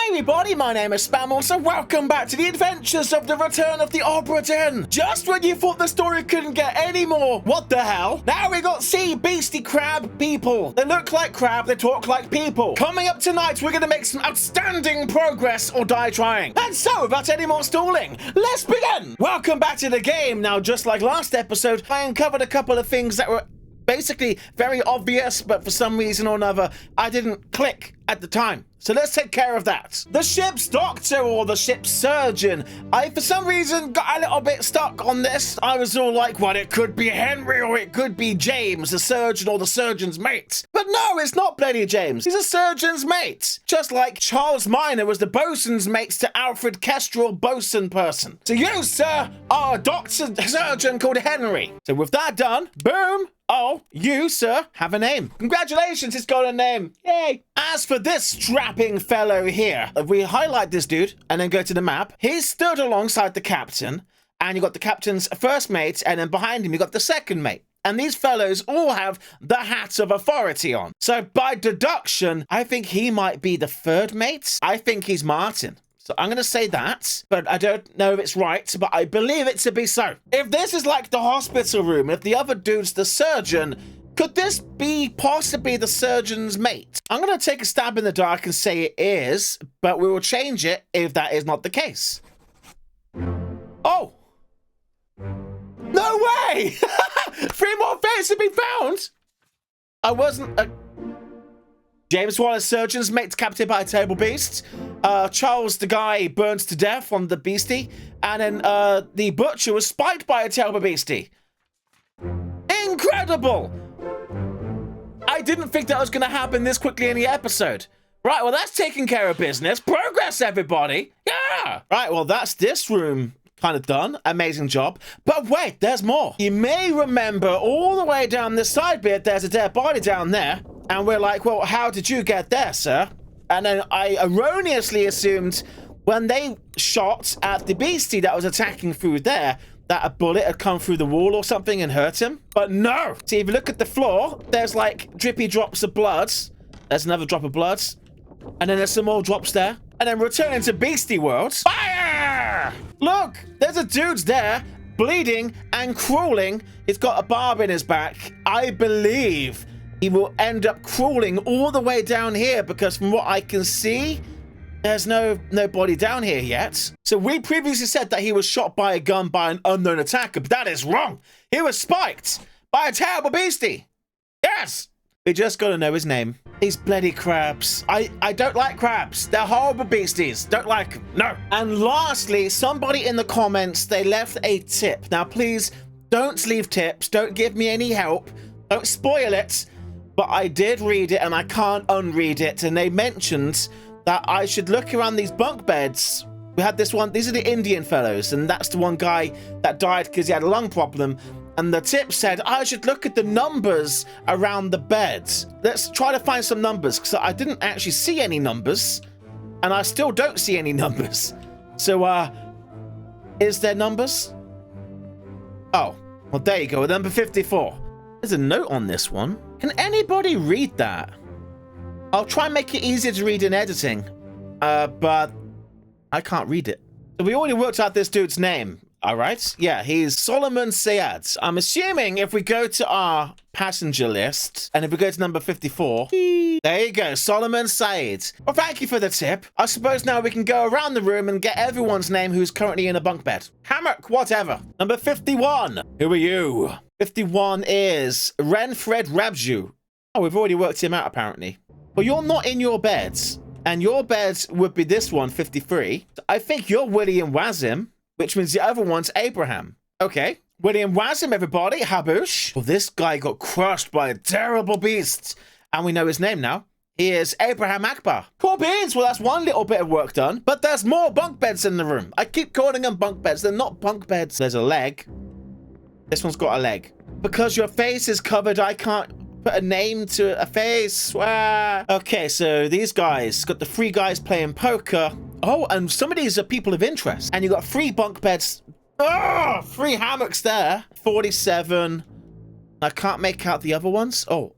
everybody, my name is Spammals and welcome back to the adventures of the return of the Obra Dinn. Just when you thought the story couldn't get any more, what the hell? Now we got sea beastie crab people. They look like crab, they talk like people. Coming up tonight, we're gonna make some outstanding progress or die trying. And so, without any more stalling, let's begin. Welcome back to the game. Now, just like last episode, I uncovered a couple of things that were basically very obvious, but for some reason or another, I didn't click at the time. So let's take care of that. The ship's doctor or the ship's surgeon. I, for some reason, got a little bit stuck on this. I was all like, well, it could be Henry or it could be James, the surgeon or the surgeon's mate. But no, it's not bloody James. He's a surgeon's mate. Just like Charles Minor was the bosun's mate to Alfred Kestrel bosun person. So you, sir, are a doctor surgeon called Henry. So with that done, boom. Oh, you, sir, have a name. Congratulations, it's got a name. Yay. As for this strapping fellow here, if we highlight this dude and then go to the map, he's stood alongside the captain, and you got the captain's first mate, and then behind him you got the second mate. And these fellows all have the hat of authority on. So by deduction, I think he might be the third mate. I think he's Martin. So I'm going to say that, but I don't know if it's right, but I believe it to be so. If this is like the hospital room, if the other dude's the surgeon, could this be possibly the surgeon's mate? I'm going to take a stab in the dark and say it is, but we will change it if that is not the case. Oh! No way! 3 more fates have been found! I wasn't... James Wallace, surgeon's mate, captured by a terrible beast. Charles, the guy, burns to death on the beastie. And then the butcher was spiked by a terrible beastie. Incredible! I didn't think that was going to happen this quickly in the episode. Right, well, that's taking care of business. Progress, everybody! Yeah! Right, well, that's this room kind of done. Amazing job. But wait, there's more. You may remember all the way down this side bit, there's a dead body down there. And we're like, well, how did you get there, sir? And then I erroneously assumed when they shot at the beastie that was attacking through there, that a bullet had come through the wall or something and hurt him. But no. See, if you look at the floor, there's like drippy drops of blood. There's another drop of blood. And then there's some more drops there. And then returning to Beastie World. Fire! Look, there's a dude's there, bleeding and crawling. He's got a barb in his back. I believe he will end up crawling all the way down here because from what I can see, there's no body down here yet. So we previously said that he was shot by a gun by an unknown attacker, but that is wrong. He was spiked by a terrible beastie. Yes! We just gotta know his name. These bloody crabs. I don't like crabs. They're horrible beasties. Don't like them. No. And lastly, somebody in the comments, they left a tip. Now, please don't leave tips. Don't give me any help. Don't spoil it. But I did read it and I can't unread it. And they mentioned that I should look around these bunk beds. We had this one. These are the Indian fellows. And that's the one guy that died because he had a lung problem. And the tip said I should look at the numbers around the beds. Let's try to find some numbers because I didn't actually see any numbers. And I still don't see any numbers. So, is there numbers? Oh, well, there you go. Number 54. There's a note on this one. Can anybody read that? I'll try and make it easier to read in editing, but I can't read it. So we already worked out this dude's name, all right? Yeah, he's Solomon Syed. I'm assuming if we go to our passenger list, and if we go to number 54, there you go, Solomon Syed. Well, thank you for the tip. I suppose now we can go around the room and get everyone's name who's currently in a bunk bed. Hammock, whatever. Number 51. Who are you? 51 is Renfred Rabju. Oh, we've already worked him out, apparently. Well, you're not in your beds, and your bed would be this one, 53. I think you're William Wazim, which means the other one's Abraham. Okay. William Wazim, everybody. Haboosh. Well, this guy got crushed by a terrible beast, and we know his name now. He is Abraham Akbar. Cool beans. Well, that's one little bit of work done, but there's more bunk beds in the room. I keep calling them bunk beds. They're not bunk beds. There's a leg. This one's got a leg. Because your face is covered, I can't put a name to a face. Okay, so these guys, got the 3 guys playing poker. Oh, and some of these are people of interest. And you got 3 bunk beds. Oh, 3 hammocks there. 47. I can't make out the other ones. Oh,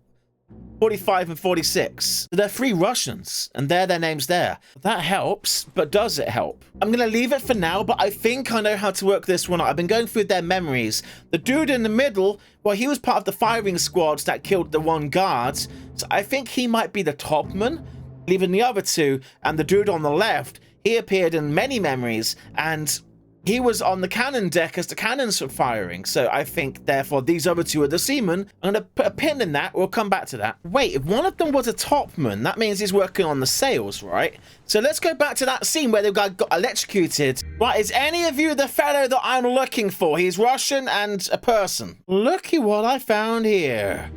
45 and 46. So they're 3 Russians, and their names there. That helps, but does it help? I'm gonna leave it for now, but I think I know how to work this one out. I've been going through their memories. The dude in the middle, well, he was part of the firing squads that killed the 1 guard, so I think he might be the topman, leaving the other 2, and the dude on the left, he appeared in many memories, and he was on the cannon deck as the cannons were firing. So I think, therefore, these other 2 are the seamen. I'm going to put a pin in that. We'll come back to that. Wait, if one of them was a topman, that means he's working on the sails, right? So let's go back to that scene where the guy got electrocuted. Right, is any of you the fellow that I'm looking for? He's Russian and a person. Looky what I found here.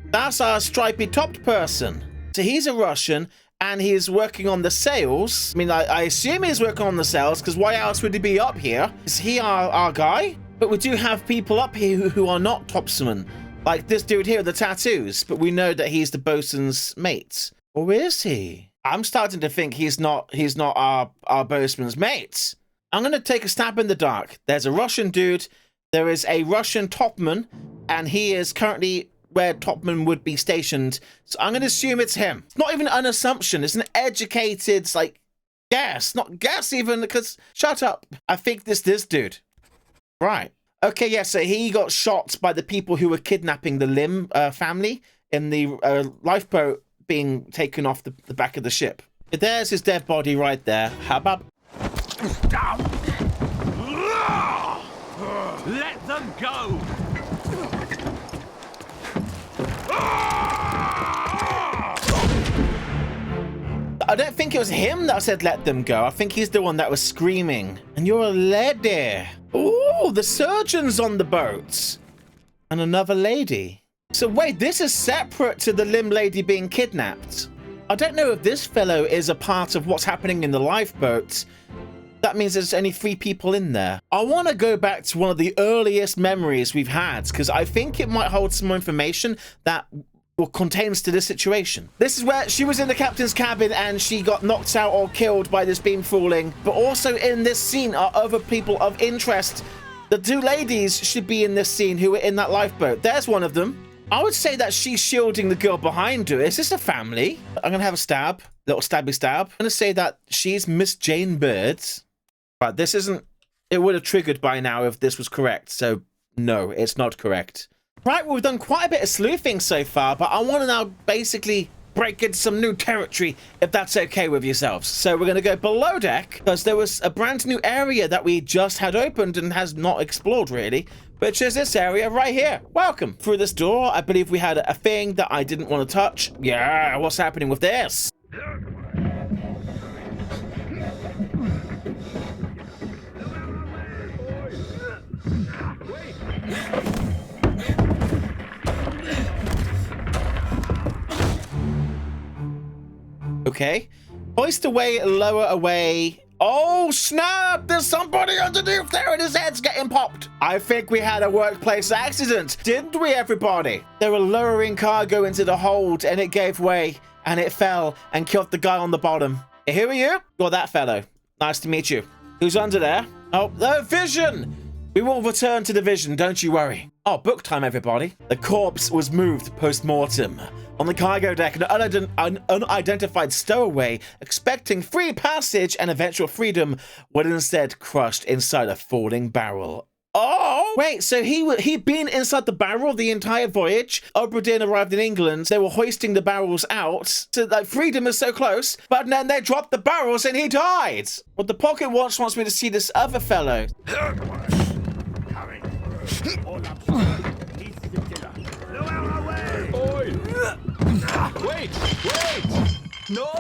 That's our stripy-topped person. So he's a Russian, and he's working on the sails. I mean, I assume he's working on the sails, because why else would he be up here? Is he our guy? But we do have people up here who are not topsmen. Like this dude here with the tattoos, but we know that he's the bosun's mate. Or is he? I'm starting to think he's not our bosun's mate. I'm going to take a stab in the dark. There's a Russian dude. There is a Russian topman, and he is currently where topman would be stationed. So I'm going to assume it's him. It's not even an assumption. It's an educated, like, guess. Not guess even, because, shut up. I think this dude. Right. Okay, yeah, so he got shot by the people who were kidnapping the Lim family in the lifeboat being taken off the back of the ship. There's his dead body right there. How about... Let them go! I don't think it was him that said let them go. I think he's the one that was screaming. And you're a lady. Ooh, the surgeon's on the boat. And another lady. So wait, this is separate to the Lim lady being kidnapped. I don't know if this fellow is a part of what's happening in the lifeboat. That means there's only 3 people in there. I want to go back to one of the earliest memories we've had, because I think it might hold some more information that contains to this situation. This is where she was in the captain's cabin and she got knocked out or killed by this beam falling. But also in this scene are other people of interest. The 2 ladies should be in this scene who were in that lifeboat. There's one of them. I would say that she's shielding the girl behind her. Is this a family? I'm going to have a stab. Little stabby stab. I'm going to say that she's Miss Jane Bird. Right, this isn't... It would have triggered by now if this was correct. So, no, it's not correct. Right, well, we've done quite a bit of sleuthing so far, but I want to now basically break into some new territory, if that's okay with yourselves. So we're going to go below deck, because there was a brand new area that we just had opened and has not explored, really, which is this area right here. Welcome. Through this door, I believe we had a thing that I didn't want to touch. Yeah, what's happening with this? Okay. Hoist away, lower away. Oh, snap! There's somebody underneath there and his head's getting popped. I think we had a workplace accident, didn't we, everybody? They were lowering cargo into the hold and it gave way and it fell and killed the guy on the bottom. Who are you? You're that fellow. Nice to meet you. Who's under there? Oh, the Vision! We will return to the Vision, don't you worry. Oh, book time, everybody. The corpse was moved post-mortem. On the cargo deck, an unidentified stowaway, expecting free passage and eventual freedom, was instead crushed inside a falling barrel. Oh! Wait, so he'd been inside the barrel the entire voyage? Obra Dinn arrived in England, they were hoisting the barrels out, so like freedom is so close, but then they dropped the barrels and he died! Well, the pocket watch wants me to see this other fellow. Wait! No!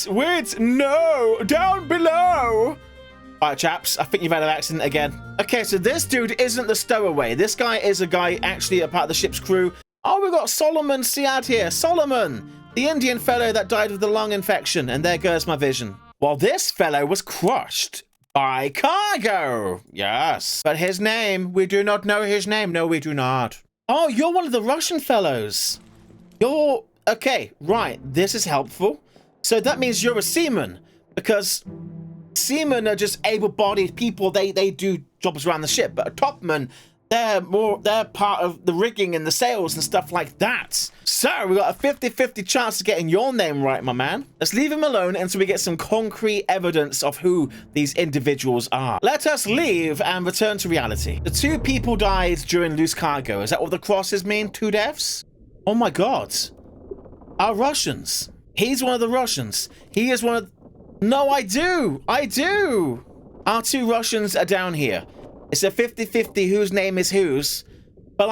Wait! No! Down below! Alright, chaps, I think you've had an accident again. Okay, so this dude isn't the stowaway. This guy is a guy actually a part of the ship's crew. Oh, we've got Solomon Siad here. Solomon! The Indian fellow that died of the lung infection. And there goes my vision. Well, this fellow was crushed by cargo. Yes. But his name, we do not know his name. No, we do not. Oh, you're one of the Russian fellows. You're... Okay, right. This is helpful. So that means you're a seaman. Because seamen are just able-bodied people. They do jobs around the ship, but a topman, they're part of the rigging and the sails and stuff like that. So we got a 50-50 chance of getting your name right, my man. Let's leave him alone until we get some concrete evidence of who these individuals are. Let us leave and return to reality. The 2 people died during loose cargo. Is that what the crosses mean? 2 deaths? Oh my God. Our Russians. He's one of the Russians. He is one of... No, I do. Our 2 Russians are down here. It's a 50-50 whose name is whose. But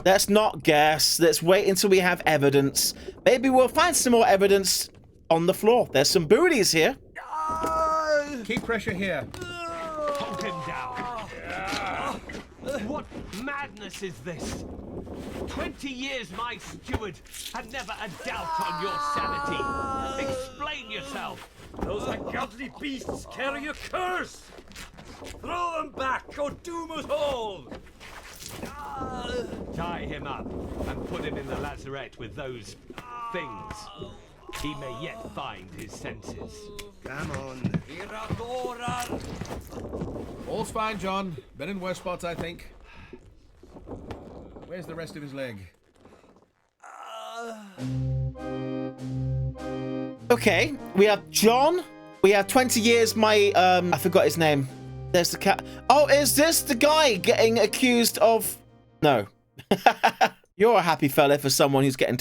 let's not guess. Let's wait until we have evidence. Maybe we'll find some more evidence on the floor. There's some booties here. Keep pressure here. Hold him down. What madness is this? 20 years my steward had never a doubt on your sanity. Explain yourself. Those ungodly beasts carry a curse! Throw them back or doom us all! Tie him up and put him in the lazarette with those things. He may yet find his senses. Come on. All's fine, John. Been in worse spots, I think. Where's the rest of his leg? Okay, we have John. We have 20 years. I forgot his name. There's the cat. Oh, is this the guy getting accused of... No. You're a happy fella for someone who's getting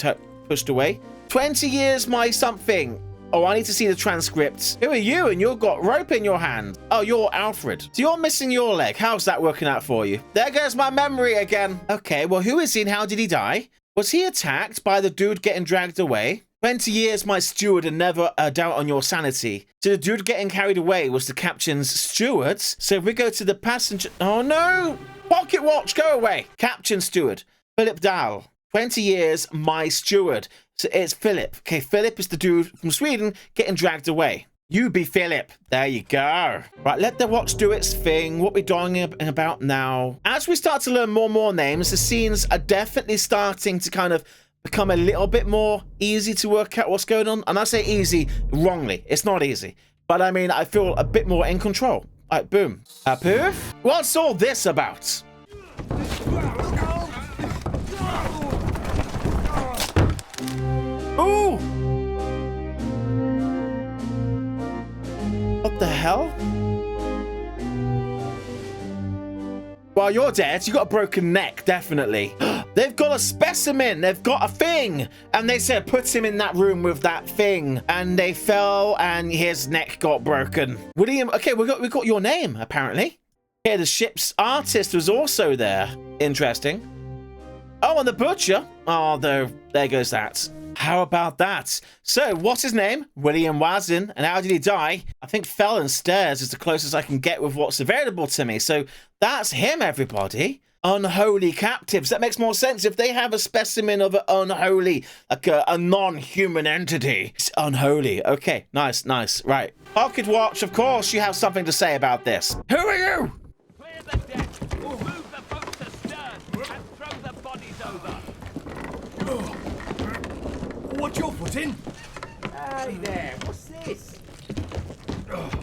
pushed away. 20 years, my something. Oh, I need to see the transcript. Who are you? And you've got rope in your hand. Oh, you're Alfred. So you're missing your leg. How's that working out for you? There goes my memory again. Okay, well, who is he and how did he die? Was he attacked by the dude getting dragged away? 20 years, my steward, and never a doubt on your sanity. So the dude getting carried away was the captain's steward. So if we go to the passenger... Oh, no! Pocket watch, go away! Captain steward, Philip Dahl. 20 years, my steward. So it's Philip. Okay, Philip is the dude from Sweden getting dragged away. You be Philip. There you go. Right, let the watch do its thing. What we're doing about now. As we start to learn more names, the scenes are definitely starting to kind of become a little bit more easy to work out what's going on. And I say easy wrongly. It's not easy. But I mean, I feel a bit more in control. All right, boom. Poof. What's all this about? Ooh! What the hell? Well, you're dead. You got a broken neck, definitely. They've got a specimen. They've got a thing. And they said, put him in that room with that thing. And they fell and his neck got broken. William, okay, we got your name, apparently. Okay, the ship's artist was also there. Interesting. Oh, and the butcher. Oh, there goes that. How about that? So, what's his name? William Wazin. And how did he die? I think fell and stairs is the closest I can get with what's available to me. So, that's him, everybody. Unholy Captives. That makes more sense. If they have a specimen of an unholy, like a non-human entity. It's unholy. Okay, nice. Right. Pocket watch, of course, you have something to say about this. Who are you? Clear the deck. Move the boats astern and throw the bodies over. What you're putting? Hey there, what's this?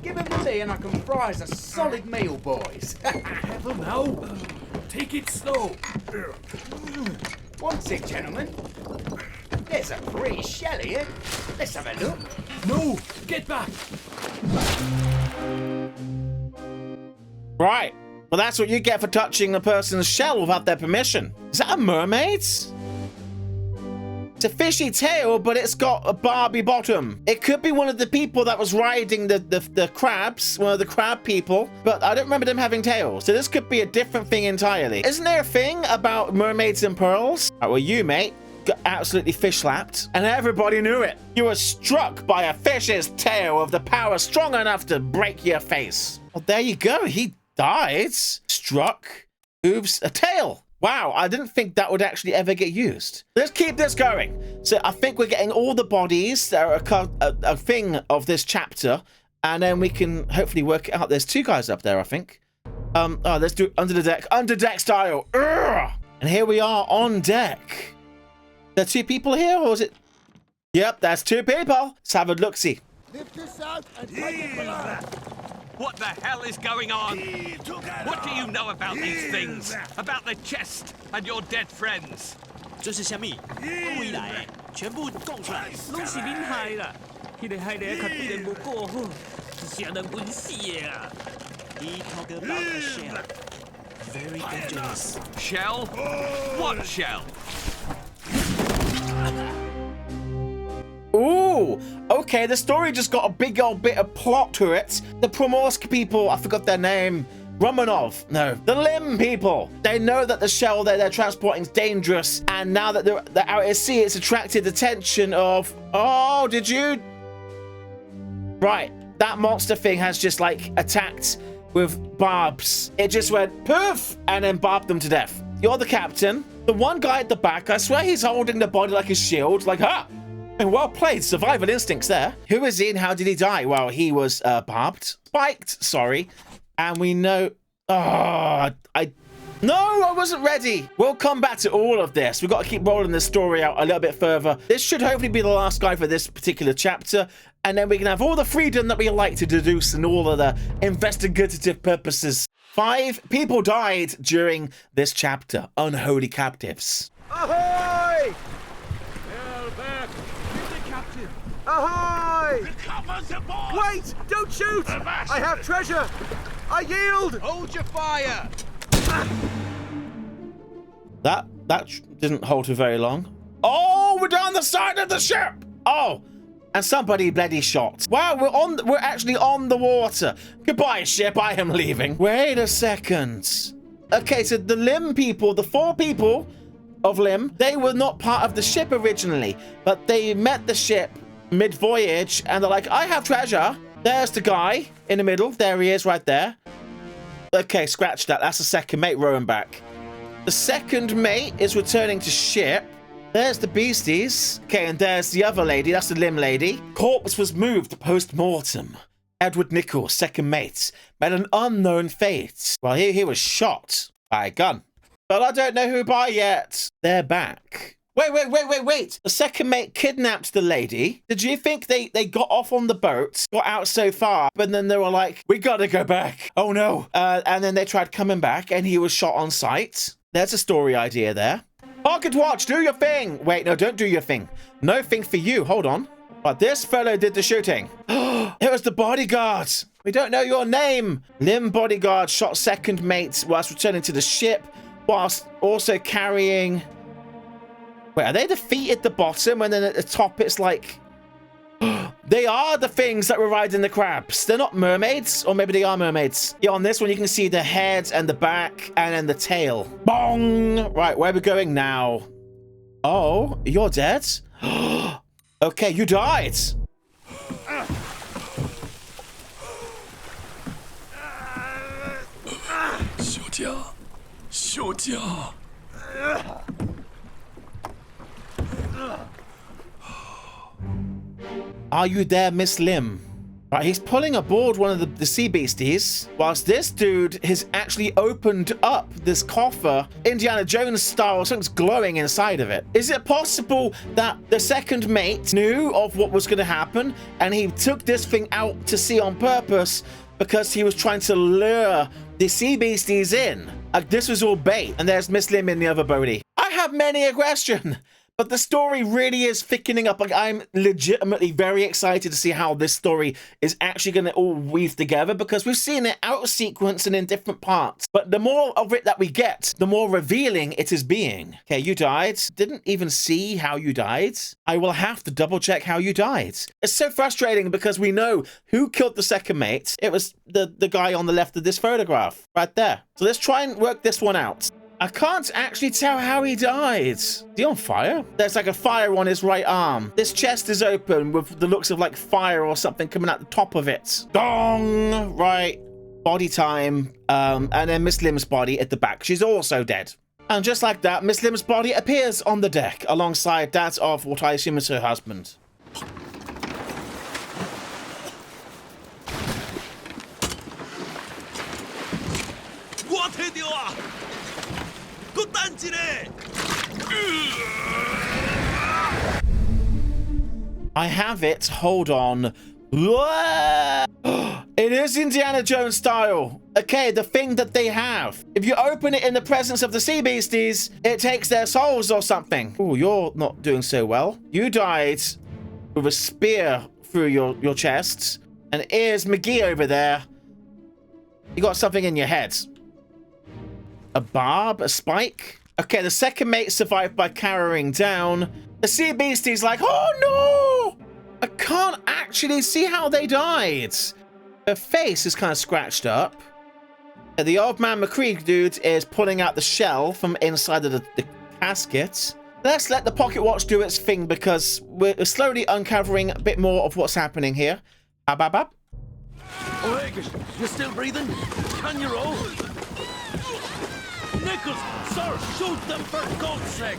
Give him to me and I can fry us a solid meal, boys. Careful now. Take it slow. What's it, gentlemen? There's a pretty shell here. Let's have a look. No, get back. Right. Well, that's what you get for touching a person's shell without their permission. Is that a mermaid? It's a fishy tail, but it's got a Barbie bottom. It could be one of the people that was riding the crabs, one of the crab people, but I don't remember them having tails. So this could be a different thing entirely. Isn't there a thing about mermaids and pearls? Right, well, you, mate, got absolutely fish slapped, and everybody knew it. You were struck by a fish's tail of the power strong enough to break your face. Well, there you go. He died. Struck. Oops, a tail. Wow, I didn't think that would actually ever get used. Let's keep this going. So I think we're getting all the bodies that are a thing of this chapter, and then we can hopefully work it out. There's 2 guys up there, I think. Let's do it under the deck. Under deck style. Urgh! And here we are on deck. There 2 people here, or is it? Yep, that's 2 people. Let's have a look-see. Lift this out and take it below. What the hell is going on? What do you know about these things? About the chest and your dead friends? 这是虾米？我以来全部供出来，拢是恁害啦！迄个害得较对人无过好，啥人滚死的啊！ He talk about a shell, very dangerous. Shell? What shell? Ooh, okay, the story just got a big old bit of plot to it. The Primorsk people, I forgot their name. Romanov, no, the Lim people. They know that the shell they're transporting is dangerous, and now that they're out at sea, it's attracted the attention of... Oh, did you? Right, that monster thing has just, like, attacked with barbs. It just went poof, and then barbed them to death. You're the captain. The one guy at the back, I swear he's holding the body like a shield, like, ha! And well played, survival instincts there. Who is he and how did he die? Well, he was barbed, spiked, sorry. And we know... Oh, No, I wasn't ready. We'll come back to all of this. We've got to keep rolling the story out a little bit further. This should hopefully be the last guy for this particular chapter. And then we can have all the freedom that we like to deduce and all of the investigative purposes. 5 people died during this chapter. Unholy Captives. Ahoy! Hell back! The captain! Ahoy! Recovers aboard! Wait! Don't shoot! I have treasure! I yield! Hold your fire! That didn't hold for very long. Oh, we're down the side of the ship! Oh, and somebody bloody shot. Wow, we're actually on the water. Goodbye, ship, I am leaving. Wait a second. Okay, so the Lim people, the 4 people of Lim, they were not part of the ship originally, but they met the ship mid-voyage, and they're like, I have treasure. There's the guy in the middle. There he is right there. Okay, scratch that. That's the second mate rowing back. The second mate is returning to ship. There's the beasties. Okay, and there's the other lady. That's the Lim lady. Corpse was moved post-mortem. Edward Nichols, second mate, met an unknown fate. Well, he was shot by a gun. But I don't know who by yet. They're back. Wait. The second mate kidnapped the lady. Did you think they got off on the boat, got out so far, but then they were like, we gotta go back. Oh no. And then they tried coming back and he was shot on sight. There's a story idea there. Pocket watch, do your thing. Wait, no, don't do your thing. No thing for you. Hold on. But this fellow did the shooting. It was the bodyguard. We don't know your name. Lim bodyguard shot second mate whilst returning to the ship, whilst also carrying... Wait, are they the feet at the bottom and then at the top it's like... They are the things that were riding the crabs. They're not mermaids, or maybe they are mermaids. Yeah, on this one you can see the head and the back and then the tail. Bong! Right, where are we going now? Oh, you're dead? Okay, you died. Are you there, Miss Lim? Right, he's pulling aboard one of the sea beasties, whilst this dude has actually opened up this coffer, Indiana Jones style, something's glowing inside of it. Is it possible that the second mate knew of what was going to happen, and he took this thing out to sea on purpose because he was trying to lure the sea beasties in? Like, this was all bait, and there's Miss Lim in the other boatie. I have many a question. But the story really is thickening up. Like, I'm legitimately very excited to see how this story is actually going to all weave together, because we've seen it out of sequence and in different parts. But the more of it that we get, the more revealing it is being. Okay, you died. Didn't even see how you died. I will have to double check how you died. It's so frustrating because we know who killed the second mate. It was the guy on the left of this photograph right there. So let's try and work this one out. I can't actually tell how he died. Is he on fire? There's like a fire on his right arm. This chest is open with the looks of like fire or something coming out the top of it. Dong! Right. Body time. And then Miss Lim's body at the back. She's also dead. And just like that, Miss Lim's body appears on the deck alongside that of what I assume is her husband. What in you are? I have it, hold on, Whoa! It is Indiana Jones style. Okay, the thing that they have. If you open it in the presence of the sea beasties, it takes their souls or something. Oh, you're not doing so well. You died with a spear through your chest. And here's McGee over there. You got something in your head. A barb? A spike? Okay, the second mate survived by carrying down. The sea beastie's like, oh no! I can't actually see how they died. Her face is kind of scratched up. The old man McCree dude is pulling out the shell from inside of the casket. Let's let the pocket watch do its thing because we're slowly uncovering a bit more of what's happening here. Ababab. Oh, Angus, you still breathing? Can you roll? Nichols, sir, shoot them for God's sake!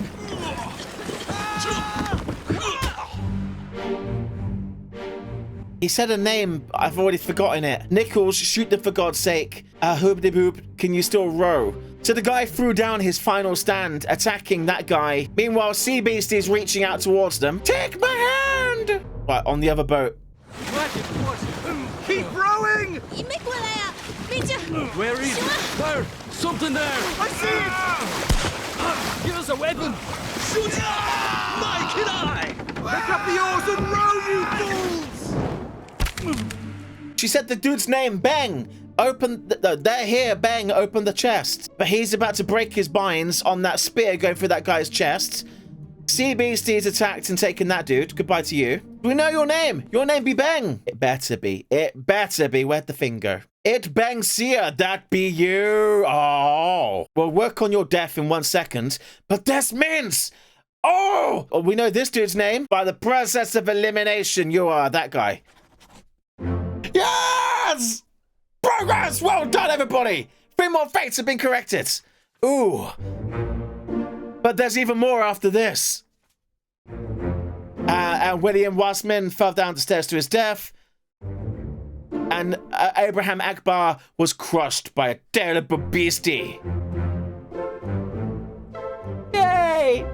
He said a name, I've already forgotten it. Nichols, shoot them for God's sake. Hoobity boop, can you still row? So the guy threw down his final stand, attacking that guy. Meanwhile, Sea Beast is reaching out towards them. Take my hand! Right, on the other boat. Keep rowing! Where is it? There! Something there! I see it! Give us a weapon! Shoot! Mike and I! Pick up the oars and row, you fools! She said the dude's name, Bang. Open, they're here, Bang, open the chest. But he's about to break his binds on that spear going through that guy's chest. Sea Beastie's attacked and taken that dude. Goodbye to you. We know your name. Your name be Bang. It better be. It better be. Where'd the thing go? It Bang Seer. That be you. Oh. We'll work on your death in 1 second. But this means... Oh! We know this dude's name. By the process of elimination, you are that guy. Yes! Progress! Well done, everybody! 3 more fates have been corrected. Ooh. But there's even more after this. And William Wasman fell down the stairs to his death. And Abraham Akbar was crushed by a terrible beastie. Yay!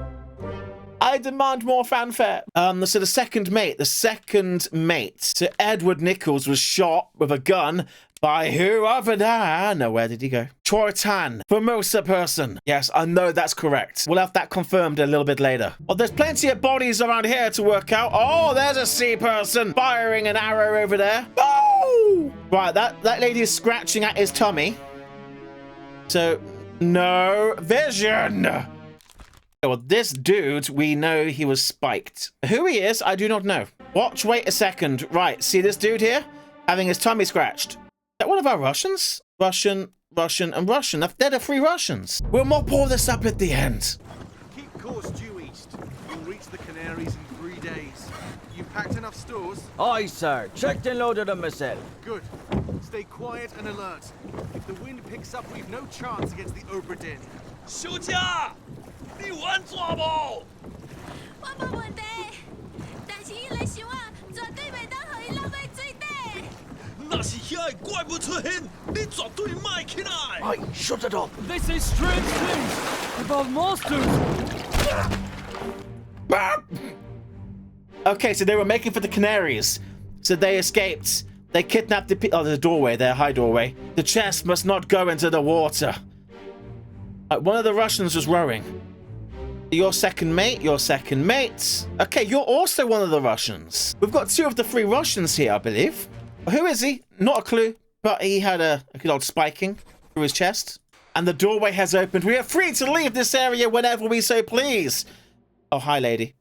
I demand more fanfare. So the second mate. So Edward Nichols was shot with a gun by who over there? No, where did he go? Chortan, Formosa person. Yes, I know that's correct. We'll have that confirmed a little bit later. Well, there's plenty of bodies around here to work out. Oh, there's a sea person firing an arrow over there. Oh! Right, that lady is scratching at his tummy. So, no vision. Well, this dude, we know he was spiked. Who he is, I do not know. Watch, wait a second. Right, see this dude here? Having his tummy scratched. Is that one of our Russians? Russian, and Russian. They're the 3 Russians. We'll mop all this up at the end. Keep course due east. You'll reach the Canaries in 3 days. You packed enough stores? Aye, sir. Checked and loaded them myself. Good. Stay quiet and alert. If the wind picks up, we've no chance against the Obra Dinn. 休假，你玩抓不？我冇问题，但是伊来想啊，绝对袂当互伊落去水底。那是遐个怪物出现，你绝对卖起来。Aye, shut it up. They say strange things about monsters. Okay, so they were making for the Canaries. So they escaped. They kidnapped the doorway, their high doorway. The chest must not go into the water. One of the Russians was rowing. Your second mate. Okay, you're also one of the Russians. We've got 2 of the 3 Russians here, I believe. Who is he? Not a clue, but he had a good old spiking through his chest. And the doorway has opened. We are free to leave this area whenever we so please. Oh, hi, lady.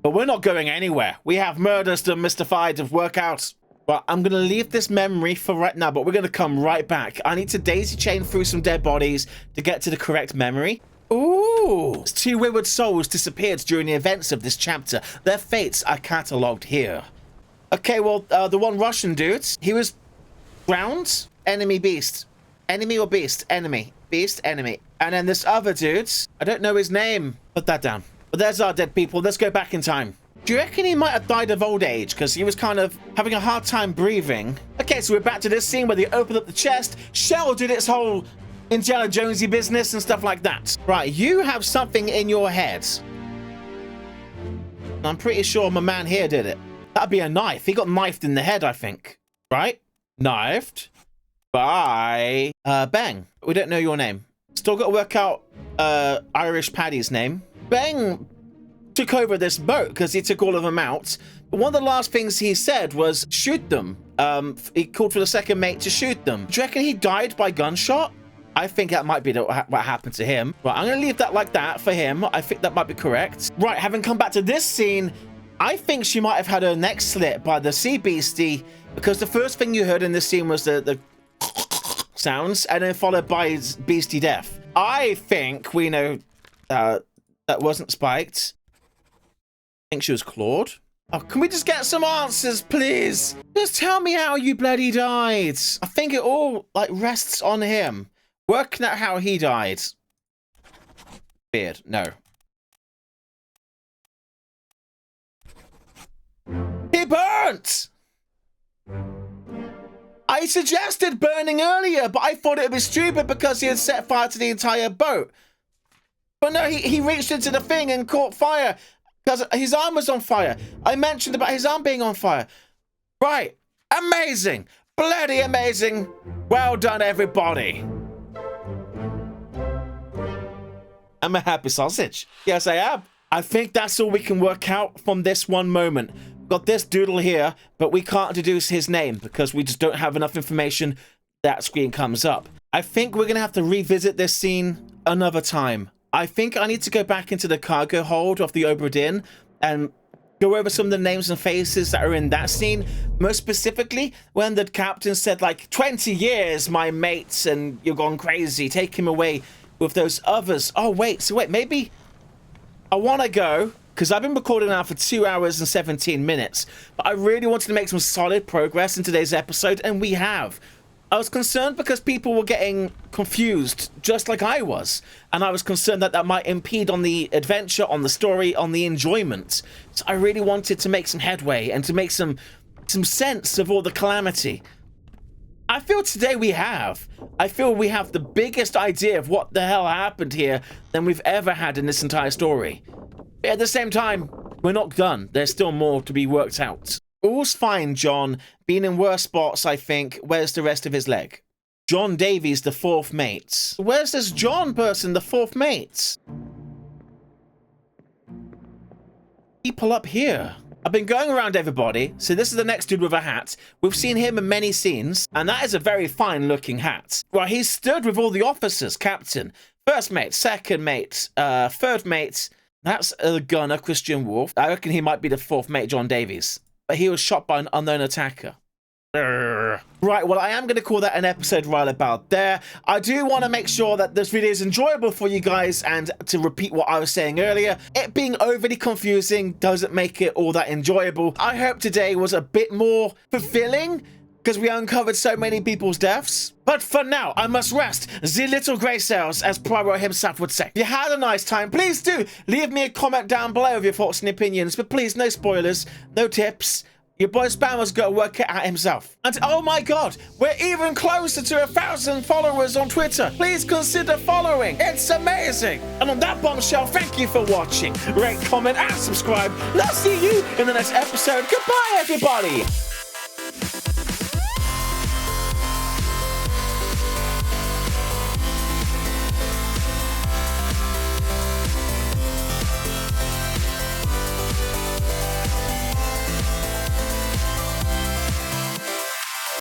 But we're not going anywhere. We have murders to mystify to work out. Well, I'm going to leave this memory for right now, but we're going to come right back. I need to daisy chain through some dead bodies to get to the correct memory. Ooh! 2 wayward souls disappeared during the events of this chapter. Their fates are catalogued here. Okay, well, the one Russian dude, he was drowned. Enemy beast. Enemy or beast? Enemy. Beast, enemy. And then this other dude, I don't know his name. Put that down. But there's our dead people. Let's go back in time. Do you reckon he might have died of old age? Because he was kind of having a hard time breathing. Okay, so we're back to this scene where they opened up the chest. Shell did its whole Indiana Jonesy business and stuff like that. Right, you have something in your head. I'm pretty sure my man here did it. That'd be a knife. He got knifed in the head, I think. Right? Knifed by Bang. We don't know your name. Still got to work out Irish Paddy's name. Bang took over this boat because he took all of them out. But one of the last things he said was shoot them. He called for the second mate to shoot them. Do you reckon he died by gunshot? I think that might be what happened to him. Right, I'm going to leave that like that for him. I think that might be correct. Right, having come back to this scene, I think she might have had her neck slit by the sea beastie because the first thing you heard in this scene was the sounds and then followed by his beastie death. I think we know that wasn't spiked. I think she was clawed. Oh, can we just get some answers, please? Just tell me how you bloody died. I think it all like rests on him. Working out how he died. Beard, no. He burnt! I suggested burning earlier, but I thought it would be stupid because he had set fire to the entire boat. But no, he reached into the thing and caught fire because his arm was on fire. I mentioned about his arm being on fire. Right. Amazing. Bloody amazing. Well done, everybody. I'm a happy sausage. Yes, I am. I think that's all we can work out from this one moment. We've got this doodle here, but we can't deduce his name because we just don't have enough information. That screen comes up. I think we're going to have to revisit this scene another time. I think I need to go back into the cargo hold of the Obra Dinn and go over some of the names and faces that are in that scene. Most specifically, when the captain said, like, 20 years, my mates, and you're gone crazy. Take him away. With those others. Oh, wait. So wait, maybe I want to go because I've been recording now for 2 hours and 17 minutes. But I really wanted to make some solid progress in today's episode, and we have. I was concerned because people were getting confused, just like I was. And I was concerned that that might impede on the adventure, on the story, on the enjoyment. So I really wanted to make some headway and to make some sense of all the calamity. I feel today we have. I feel we have the biggest idea of what the hell happened here than we've ever had in this entire story. But at the same time, we're not done. There's still more to be worked out. All's fine, John. Been in worse spots, I think. Where's the rest of his leg? John Davies, the fourth mate. Where's this John person, the fourth mate? People up here. I've been going around everybody, so this is the next dude with a hat. We've seen him in many scenes, and that is a very fine-looking hat. Well, he stood with all the officers, captain, first mate, second mate, third mate. That's a gunner, Christian Wolf. I reckon he might be the fourth mate, John Davies. But he was shot by an unknown attacker. Right, well, I am going to call that an episode right about there. I do want to make sure that this video is enjoyable for you guys, and to repeat what I was saying earlier, it being overly confusing doesn't make it all that enjoyable. I hope today was a bit more fulfilling because we uncovered so many people's deaths. But for now, I must rest the little grey cells, as Poirot himself would say. If you had a nice time, please do leave me a comment down below with your thoughts and opinions, but please, no spoilers, no tips. Your boy Spammals got to work it out himself. And oh my god, we're even closer to 1,000 followers on Twitter. Please consider following. It's amazing. And on that bombshell, thank you for watching. Rate, comment, and subscribe. And I'll see you in the next episode. Goodbye, everybody.